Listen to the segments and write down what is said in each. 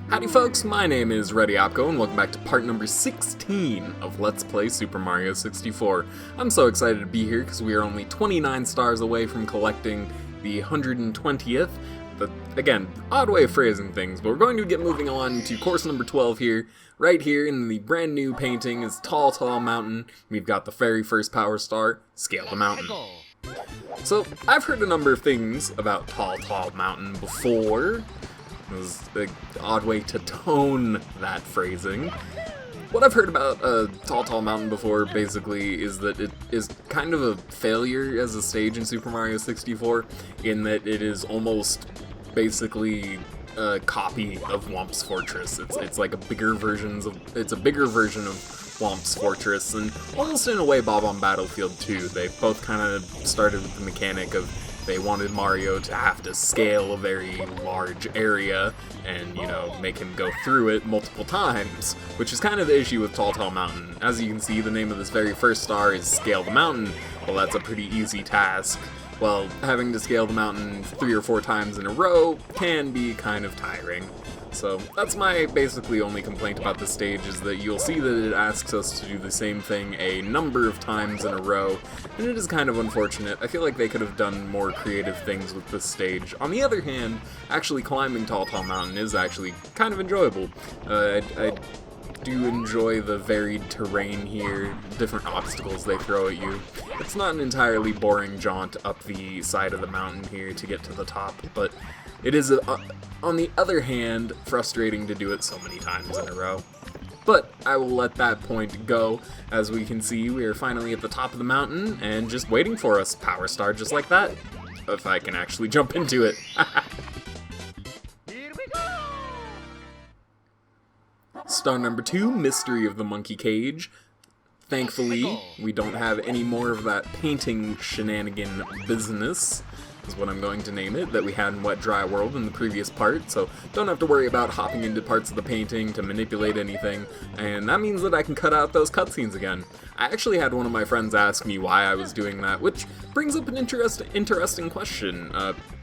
Howdy folks, my name is ReadyOpco and welcome back to part number 16 of Let's Play Super Mario 64. I'm so excited to be here because we are only 29 stars away from collecting the 120th. But again, odd way of phrasing things, but we're going to get moving on to course number 12 here. Right here in the brand new painting is Tall Tall Mountain. We've got the very first power star, Scale the Mountain. So, I've heard a number of things about Tall Tall Mountain before. It was an odd way to tone that phrasing. What I've heard about Tall Tall Mountain before, basically, is that it is kind of a failure as a stage in Super Mario 64, in that it is almost basically a copy of Whomp's Fortress. It's like a bigger version of Whomp's Fortress, and almost in a way bob-omb Battlefield 2. They both kind of started with the mechanic of they wanted Mario to have to scale a very large area and, you know, make him go through it multiple times, which is kind of the issue with Tall Tall Mountain. As you can see, the name of this very first star is Scale the Mountain. Well, that's a pretty easy task. Well, having to scale the mountain 3 or 4 times in a row can be kind of tiring. So that's my basically only complaint about this stage, is that you'll see that it asks us to do the same thing a number of times in a row, and it is kind of unfortunate. I feel like they could have done more creative things with this stage. On the other hand, actually climbing Tall Tall Mountain is actually kind of enjoyable. I do enjoy the varied terrain here, different obstacles they throw at you. It's not an entirely boring jaunt up the side of the mountain here to get to the top, but it is, on the other hand, frustrating to do it so many times in a row. But I will let that point go. As we can see, we are finally at the top of the mountain and just waiting for us. Power star just like that. If I can actually jump into it. Here we go! Star number 2, Mystery of the Monkey Cage. Thankfully, we don't have any more of that painting shenanigan business, is what I'm going to name it, that we had in Wet Dry World in the previous part, so don't have to worry about hopping into parts of the painting to manipulate anything, and that means that I can cut out those cutscenes again. I actually had one of my friends ask me why I was doing that, which brings up an interesting question.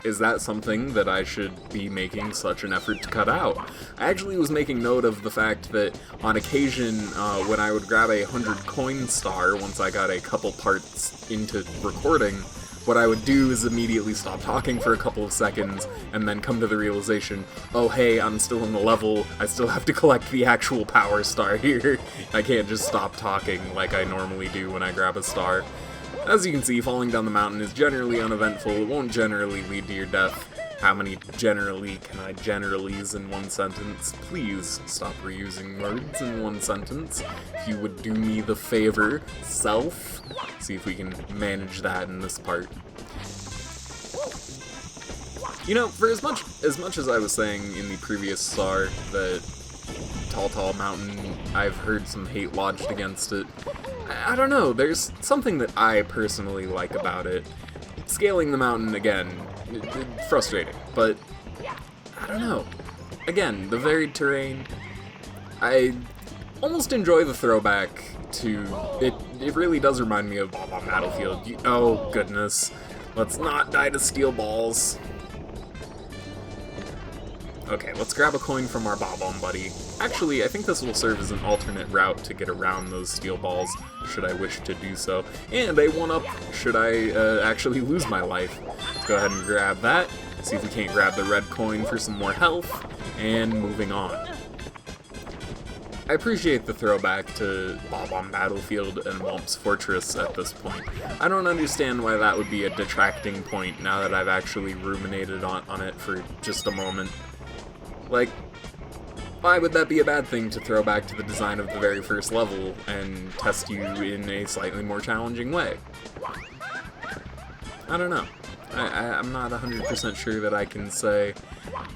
Is that something that I should be making such an effort to cut out? I actually was making note of the fact that on occasion, when I would grab a 100 coin star once I got a couple parts into recording, what I would do is immediately stop talking for a couple of seconds, and then come to the realization, oh hey, I'm still in the level, I still have to collect the actual power star here. I can't just stop talking like I normally do when I grab a star. As you can see, falling down the mountain is generally uneventful, it won't generally lead to your death. How many generally can I generalize in one sentence? Please stop reusing words in one sentence. If you would do me the favor, self. See if we can manage that in this part. You know, for as much as I was saying in the previous star that Tall Tall Mountain, I've heard some hate lodged against it. I don't know, there's something that I personally like about it. Scaling the mountain, again, frustrating, but I don't know. Again, the varied terrain, I almost enjoy the throwback to it. It really does remind me of bob-omb Battlefield. Oh goodness, let's not die to steel balls. Okay, let's grab a coin from our bob-omb buddy. Actually, I think this will serve as an alternate route to get around those steel balls, should I wish to do so. And a 1-up, should I actually lose my life. Let's go ahead and grab that, see if we can't grab the red coin for some more health, and moving on. I appreciate the throwback to bob-omb Battlefield and Whomp's Fortress at this point. I don't understand why that would be a detracting point now that I've actually ruminated on it for just a moment. Like, why would that be a bad thing to throw back to the design of the very first level and test you in a slightly more challenging way? I don't know. I'm not 100% sure that I can say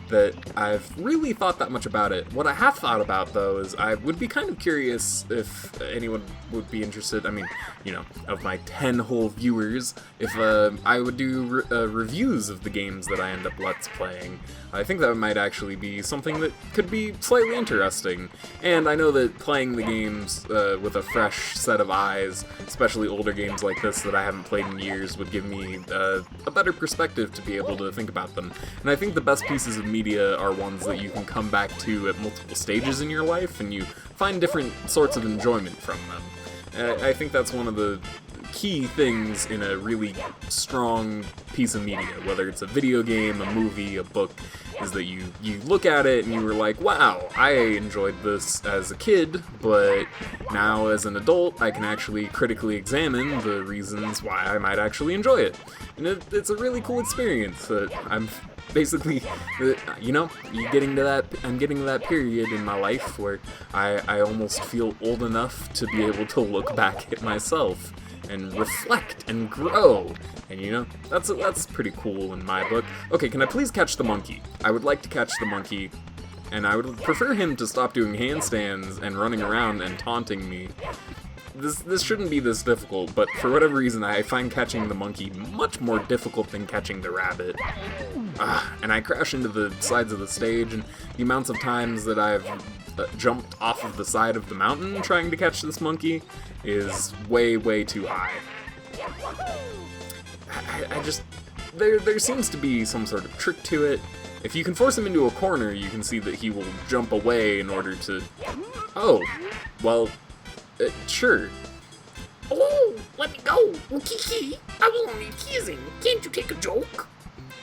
that I've really thought that much about it. What I have thought about, though, is I would be kind of curious if anyone would be interested, I mean, you know, of my 10 whole viewers, if I would do reviews of the games that I end up Let's Playing. I think that might actually be something that could be slightly interesting. And I know that playing the games with a fresh set of eyes, especially older games like this that I haven't played in years, would give me a better perspective to be able to think about them. And I think the best piece pieces of media are ones that you can come back to at multiple stages in your life, and you find different sorts of enjoyment from them. I think that's one of the key things in a really strong piece of media, whether it's a video game, a movie, a book, is that you look at it and you were like, wow, I enjoyed this as a kid, but now as an adult, I can actually critically examine the reasons why I might actually enjoy it. And it's a really cool experience that I'm basically, I'm getting to that period in my life where I almost feel old enough to be able to look back at myself and reflect and grow. And that's pretty cool in my book. Okay, can I please catch the monkey? I would like to catch the monkey, and I would prefer him to stop doing handstands and running around and taunting me. This shouldn't be this difficult, but for whatever reason I find catching the monkey much more difficult than catching the rabbit. And I crash into the sides of the stage, and the amounts of times that I've jumped off of the side of the mountain trying to catch this monkey is way, way too high. There seems to be some sort of trick to it. If you can force him into a corner, you can see that he will jump away in order to... Oh, well, sure. Oh, let me go, Kiki. I was only teasing. Can't you take a joke?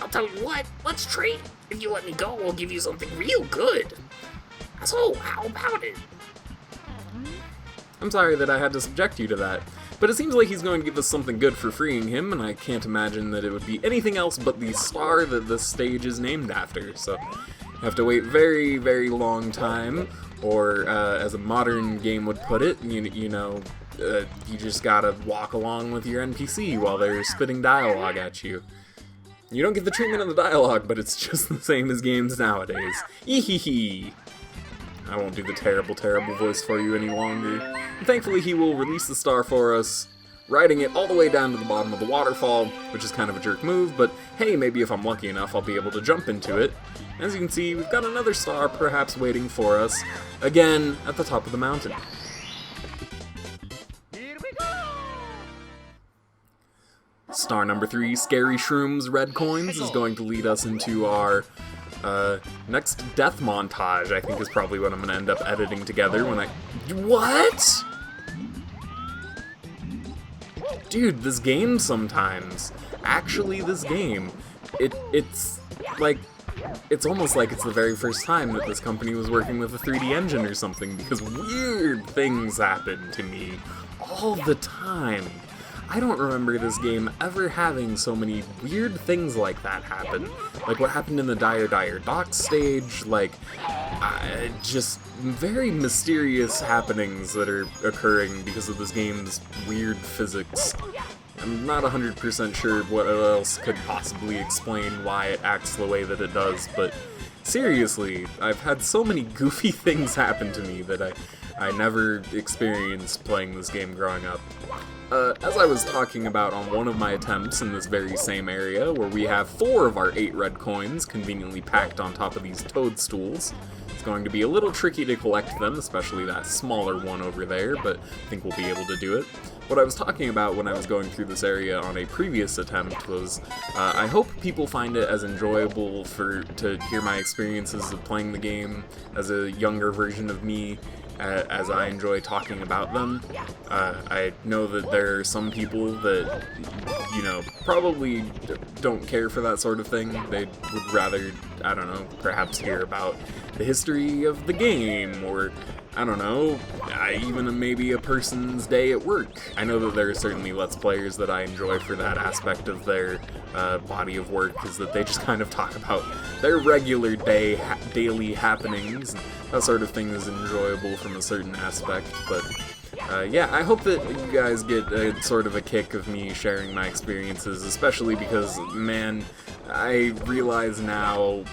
I'll tell you what, let's trade. If you let me go, I'll give you something real good. So, how about it? I'm sorry that I had to subject you to that, but it seems like he's going to give us something good for freeing him, and I can't imagine that it would be anything else but the star that this stage is named after, so you have to wait very, very long time, or as a modern game would put it, you just gotta walk along with your NPC while they're spitting dialogue at you. You don't get the treatment of the dialogue, but it's just the same as games nowadays. Ehehe. I won't do the terrible, terrible voice for you any longer. And thankfully he will release the star for us, riding it all the way down to the bottom of the waterfall, which is kind of a jerk move, but hey, maybe if I'm lucky enough I'll be able to jump into it. As you can see, we've got another star perhaps waiting for us, again at the top of the mountain. Star number 3, Scary Shrooms Red Coins, is going to lead us into our next death montage, I think is probably what I'm going to end up editing together when I... What? Dude, this game sometimes, actually this game, it's like, it's almost like it's the very first time that this company was working with a 3D engine or something, because weird things happen to me all the time. I don't remember this game ever having so many weird things like that happen. Like what happened in the Dire Dire Docks stage, like, just very mysterious happenings that are occurring because of this game's weird physics. I'm not 100% sure what else could possibly explain why it acts the way that it does, but seriously, I've had so many goofy things happen to me that I never experienced playing this game growing up. As I was talking about on one of my attempts in this very same area, where we have 4 of our 8 red coins conveniently packed on top of these toadstools, it's going to be a little tricky to collect them, especially that smaller one over there, but I think we'll be able to do it. What I was talking about when I was going through this area on a previous attempt was, I hope people find it as enjoyable to hear my experiences of playing the game as a younger version of me, as I enjoy talking about them. I know that there are some people that, probably don't care for that sort of thing. They would rather, I don't know, perhaps hear about the history of the game, or, I don't know, even maybe a person's day at work. I know that there are certainly Let's Players that I enjoy for that aspect of their body of work, is that they just kind of talk about their regular daily happenings, and that sort of thing is enjoyable from a certain aspect, but yeah, I hope that you guys get a sort of a kick of me sharing my experiences, especially because, man, I realize now,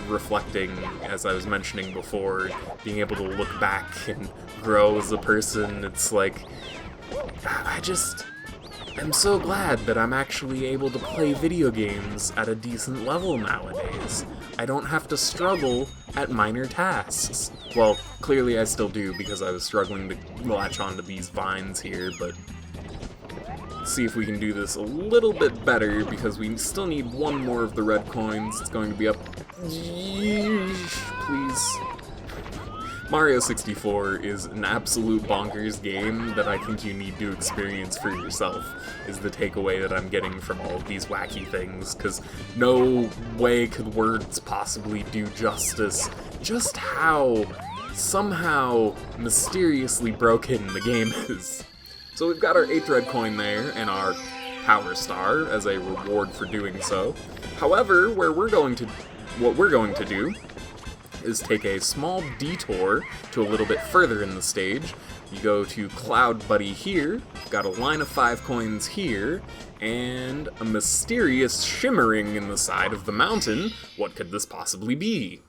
reflecting, as I was mentioning before, being able to look back and grow as a person, it's like, I'm so glad that I'm actually able to play video games at a decent level nowadays. I don't have to struggle at minor tasks. Well, clearly I still do, because I was struggling to latch onto these vines here, but see if we can do this a little bit better, because we still need one more of the red coins. It's going to be up... Please. Mario 64 is an absolute bonkers game that I think you need to experience for yourself, is the takeaway that I'm getting from all of these wacky things, because no way could words possibly do justice just how somehow mysteriously broken the game is. So we've got our 8th red coin there, and our Power Star as a reward for doing so. However, what we're going to do is take a small detour to a little bit further in the stage. You go to Cloud Buddy here, got a line of 5 coins here, and a mysterious shimmering in the side of the mountain. What could this possibly be?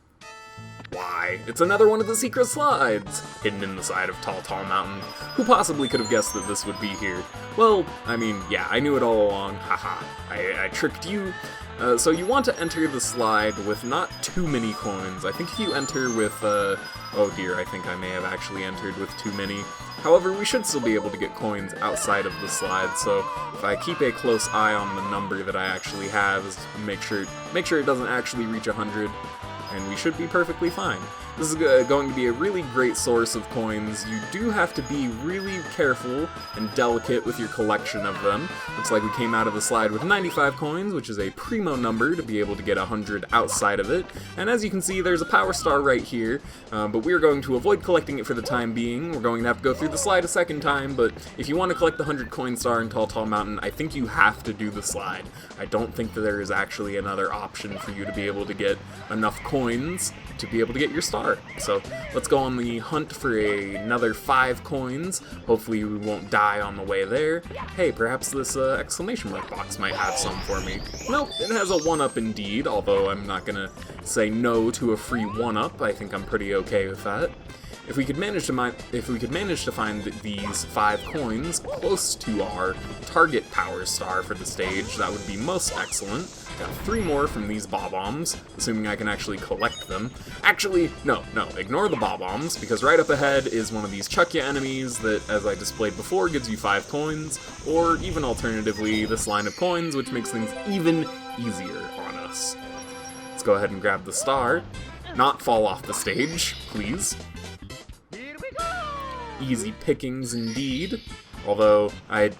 Why, it's another one of the secret slides, hidden in the side of Tall Tall Mountain. Who possibly could have guessed that this would be here? Well, I mean, yeah, I knew it all along, haha. I tricked you. So you want to enter the slide with not too many coins. I think if you enter with, oh dear, I think I may have actually entered with too many. However, we should still be able to get coins outside of the slide, so if I keep a close eye on the number that I actually have, is make sure it doesn't actually reach 100, and we should be perfectly fine. This is going to be a really great source of coins. You do have to be really careful and delicate with your collection of them. Looks like we came out of the slide with 95 coins, which is a primo number to be able to get 100 outside of it. And as you can see, there's a Power Star right here, but we're going to avoid collecting it for the time being. We're going to have to go through the slide a second time, but if you want to collect the 100 coin star in Tall Tall Mountain, I think you have to do the slide. I don't think that there is actually another option for you to be able to get enough coins to be able to get your star. So let's go on the hunt for another 5 coins. Hopefully we won't die on the way there. Hey, perhaps this exclamation mark box might have some for me. Nope, it has a 1-up indeed, although I'm not gonna say no to a free 1-up. I think I'm pretty okay with that. If we could manage to find these 5 coins close to our target Power Star for the stage, that would be most excellent. Got 3 more from these bob-ombs, assuming I can actually collect them. Actually, no, ignore the bob-ombs, because right up ahead is one of these Chuckya enemies that, as I displayed before, gives you 5 coins, or even alternatively, this line of coins, which makes things even easier on us. Let's go ahead and grab the star. Not fall off the stage, please. Easy pickings indeed, although I'd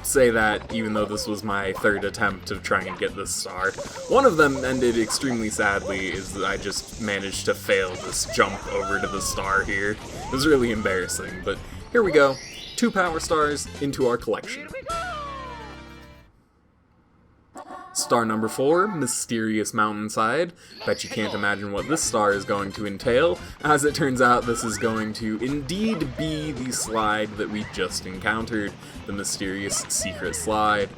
say that even though this was my 3rd attempt of trying to get this star. One of them ended extremely sadly, is that I just managed to fail this jump over to the star here. It was really embarrassing, but here we go. 2 Power Stars into our collection. Star number 4, Mysterious Mountainside. Bet you can't imagine what this star is going to entail. As it turns out, this is going to indeed be the slide that we just encountered, the mysterious secret slide.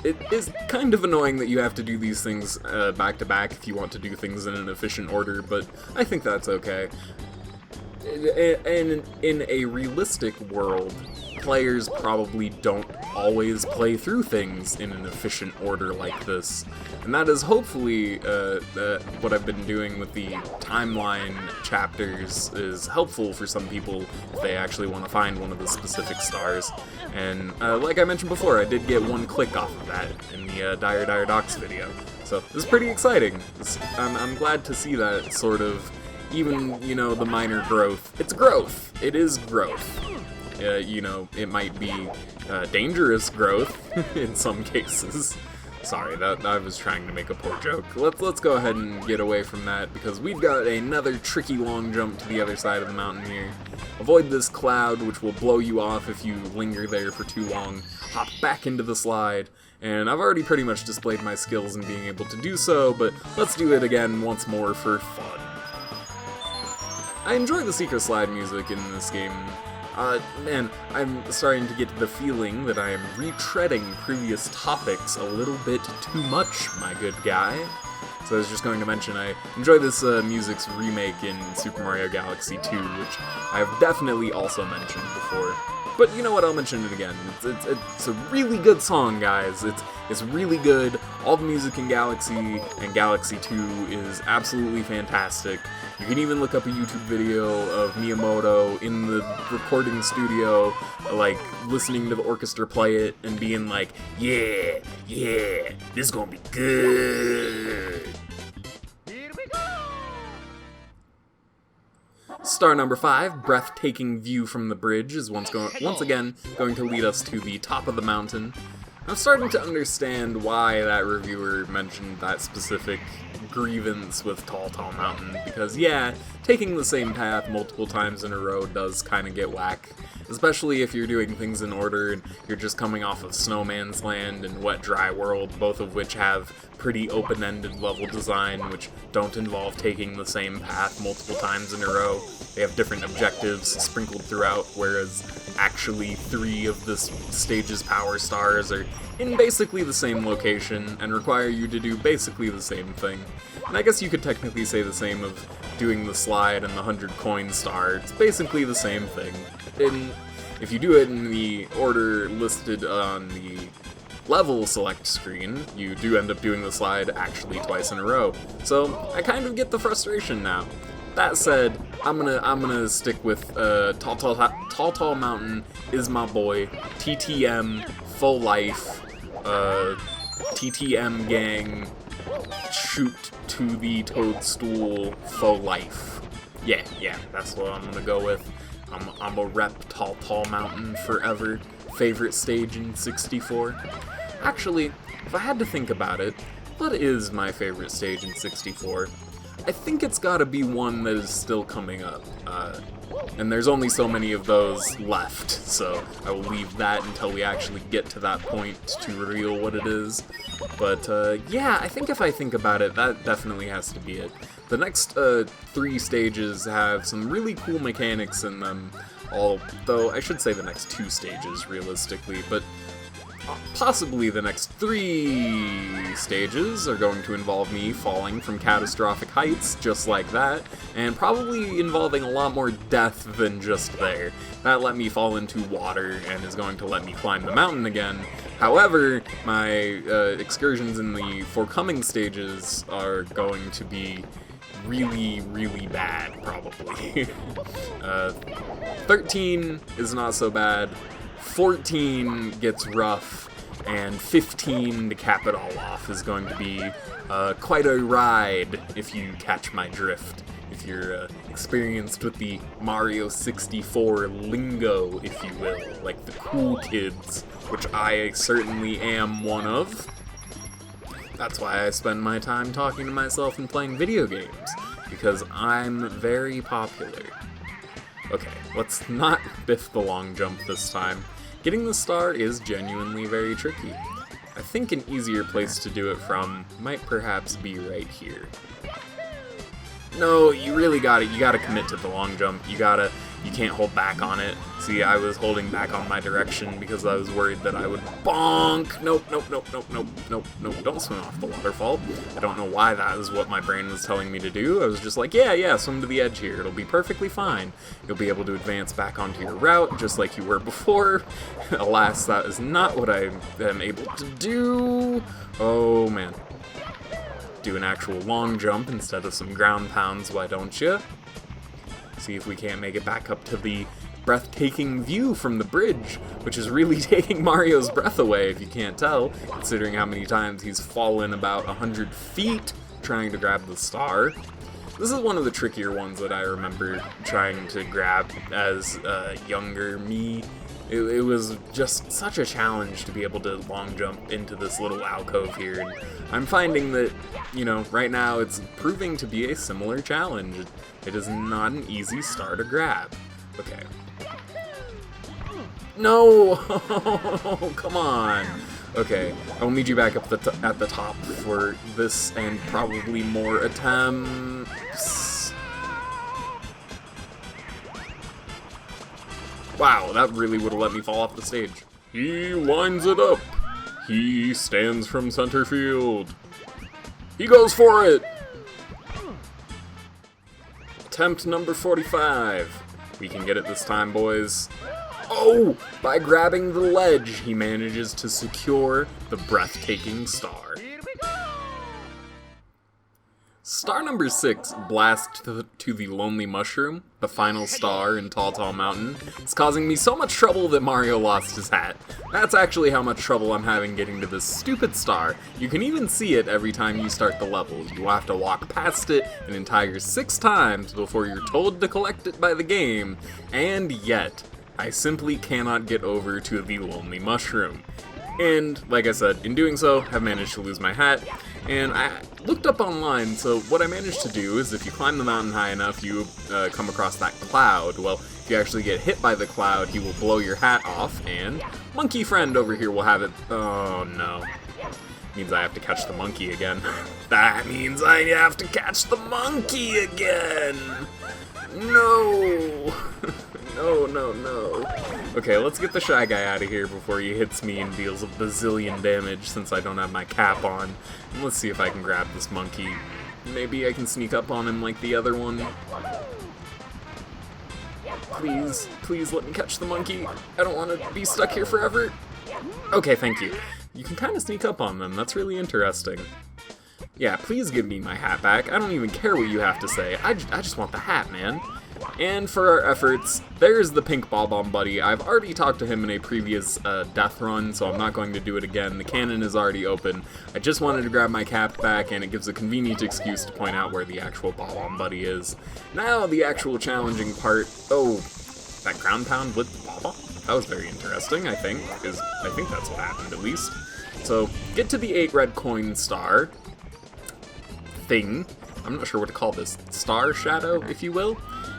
It is kind of annoying that you have to do these things back to back if you want to do things in an efficient order, but I think that's okay. In a realistic world, players probably don't always play through things in an efficient order like this. And that is hopefully what I've been doing with the timeline chapters is helpful for some people if they actually want to find one of the specific stars. And like I mentioned before, I did get 1 click off of that in the Dire Docs video. So this is pretty exciting. I'm glad to see that sort of, even, you know, the minor growth. It's growth. It is growth. You know, it might be dangerous growth in some cases. Sorry, that I was trying to make a poor joke. Let's go ahead and get away from that, because we've got another tricky long jump to the other side of the mountain here. Avoid this cloud, which will blow you off if you linger there for too long. Hop back into the slide, and I've already pretty much displayed my skills in being able to do so, but let's do it again once more for fun. I enjoy the secret slide music in this game. Man, I'm starting to get the feeling that I am retreading previous topics a little bit too much, my good guy. So I was just going to mention I enjoy this music's remake in Super Mario Galaxy 2, which I've definitely also mentioned before. But you know what, I'll mention it again. It's a really good song, guys. It's really good. All the music in Galaxy and Galaxy 2 is absolutely fantastic. You can even look up a YouTube video of Miyamoto in the recording studio, like, listening to the orchestra play it and being like, yeah, this is gonna be good. Star number 5, Breathtaking View from the Bridge, is once again going to lead us to the top of the mountain. I'm starting to understand why that reviewer mentioned that specific grievance with Tall Mountain, because yeah, taking the same path multiple times in a row does kind of get whack. Especially if you're doing things in order and you're just coming off of Snowman's Land and Wet Dry World, both of which have pretty open-ended level design, which don't involve taking the same path multiple times in a row. They have different objectives sprinkled throughout, whereas actually 3 of this stage's power stars are in basically the same location and require you to do basically the same thing. And I guess you could technically say the same of doing the slide and the 100 coin star. It's basically the same thing. If you do it in the order listed on the level select screen, you do end up doing the slide actually twice in a row. So I kind of get the frustration now. That said, I'm gonna stick with Tall Mountain is my boy. TTM full life. TTM gang. Shoot to the toadstool full life. Yeah, that's what I'm gonna go with. I'm a rep Tall Mountain forever. Favorite stage in 64. Actually, if I had to think about it, what is my favorite stage in 64? I think it's gotta be one that is still coming up. And there's only so many of those left, so I will leave that until we actually get to that point to reveal what it is. But yeah, I think if I think about it, that definitely has to be it. The next 3 stages have some really cool mechanics in them, although I should say the next 2 stages, realistically, but possibly the next 3 stages are going to involve me falling from catastrophic heights, just like that, and probably involving a lot more death than just there. That let me fall into water and is going to let me climb the mountain again. However, my excursions in the forthcoming stages are going to be really, really bad, probably. 13 is not so bad. 14 gets rough, and 15, to cap it all off, is going to be quite a ride, if you catch my drift. If you're experienced with the Mario 64 lingo, if you will, like the cool kids, which I certainly am one of. That's why I spend my time talking to myself and playing video games, because I'm very popular. Okay, let's not biff the long jump this time. Getting the star is genuinely very tricky. I think an easier place to do it from might perhaps be right here. No, you really got it. You gotta commit to the long jump. You can't hold back on it. See, I was holding back on my direction because I was worried that I would bonk. Nope, don't swim off the waterfall. I don't know why that is what my brain was telling me to do. I was just like, yeah, swim to the edge here. It'll be perfectly fine. You'll be able to advance back onto your route just like you were before. Alas, that is not what I am able to do. Oh, man. Do an actual long jump instead of some ground pounds, why don't you? See if we can't make it back up to the breathtaking view from the bridge, which is really taking Mario's breath away, if you can't tell, considering how many times he's fallen about 100 feet trying to grab the star. This is one of the trickier ones that I remember trying to grab as younger me. It was just such a challenge to be able to long jump into this little alcove here, and I'm finding that, right now it's proving to be a similar challenge. It is not an easy star to grab. Okay. No! Come on! Okay, I'll need you back up at the top for this and probably more attempts. Wow, that really would have let me fall off the stage. He lines it up. He stands from center field. He goes for it! Attempt number 45. We can get it this time, boys. Oh! By grabbing the ledge, he manages to secure the breathtaking star. Star number 6, Blast to the Lonely Mushroom, the final star in Tall Tall Mountain. It's causing me so much trouble that Mario lost his hat. That's actually how much trouble I'm having getting to this stupid star. You can even see it every time you start the level. You have to walk past it an entire 6 times before you're told to collect it by the game, and yet, I simply cannot get over to the Lonely Mushroom. And, like I said, in doing so, I've managed to lose my hat. And I looked up online, so what I managed to do is if you climb the mountain high enough, you come across that cloud. Well, if you actually get hit by the cloud, he will blow your hat off, and Monkey Friend over here will have it. Oh no. Means I have to catch the monkey again. That means I have to catch the monkey again! No! No. Okay, let's get the Shy Guy out of here before he hits me and deals a bazillion damage since I don't have my cap on. And let's see if I can grab this monkey. Maybe I can sneak up on him like the other one. Please let me catch the monkey. I don't want to be stuck here forever. Okay, thank you. You can kind of sneak up on them. That's really interesting. Yeah, please give me my hat back. I don't even care what you have to say. I just want the hat, man. And for our efforts, there's the pink bob-omb buddy. I've already talked to him in a previous death run, so I'm not going to do it again. The cannon is already open. I just wanted to grab my cap back, and it gives a convenient excuse to point out where the actual bob-omb buddy is. Now, the actual challenging part. Oh, that ground pound with the bob-omb? That was very interesting, I think, because I think that's what happened, at least. So, get to the 8 red coin star thing. I'm not sure what to call this. Star shadow, if you will.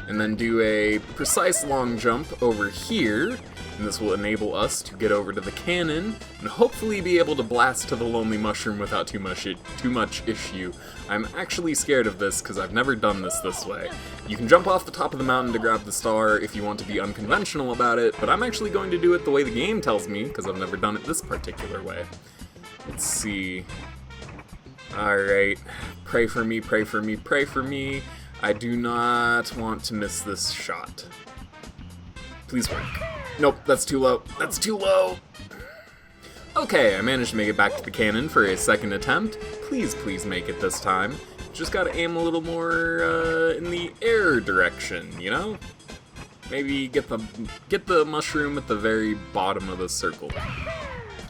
And then do a precise long jump over here, and this will enable us to get over to the cannon, and hopefully be able to blast to the Lonely Mushroom without too much issue. I'm actually scared of this, because I've never done this way. You can jump off the top of the mountain to grab the star if you want to be unconventional about it, but I'm actually going to do it the way the game tells me, because I've never done it this particular way. Let's see. Alright, pray for me, pray for me, pray for me. I do not want to miss this shot. Please work. Nope, that's too low. That's too low! Okay, I managed to make it back to the cannon for a second attempt. Please make it this time. Just gotta aim a little more in the air direction, you know? Maybe get the mushroom at the very bottom of the circle.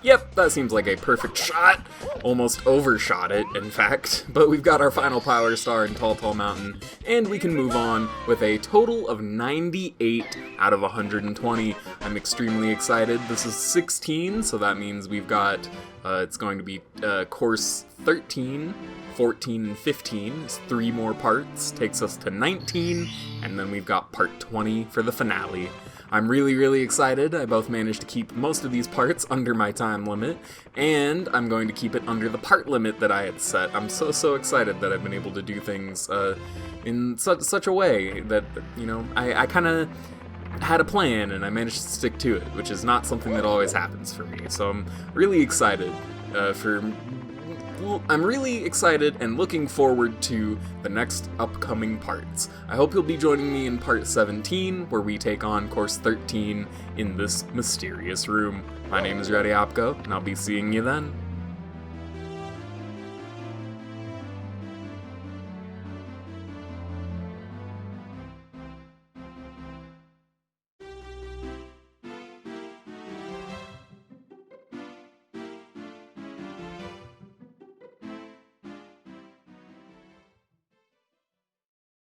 Yep, that seems like a perfect shot. Almost overshot it, in fact. But we've got our final power star in Tall Tall Mountain, and we can move on with a total of 98 out of 120. I'm extremely excited. This is 16, so that means we've got, it's going to be course 13, 14, and 15. It's 3 more parts, takes us to 19, and then we've got part 20 for the finale. I'm really excited. I both managed to keep most of these parts under my time limit, and I'm going to keep it under the part limit that I had set. I'm so excited that I've been able to do things in such a way that, you know, I kind of had a plan and I managed to stick to it, which is not something that always happens for me. So I'm really excited I'm really excited and looking forward to the next upcoming parts. I hope you'll be joining me in part 17, where we take on course 13 in this mysterious room. My name is Ready Opco, and I'll be seeing you then.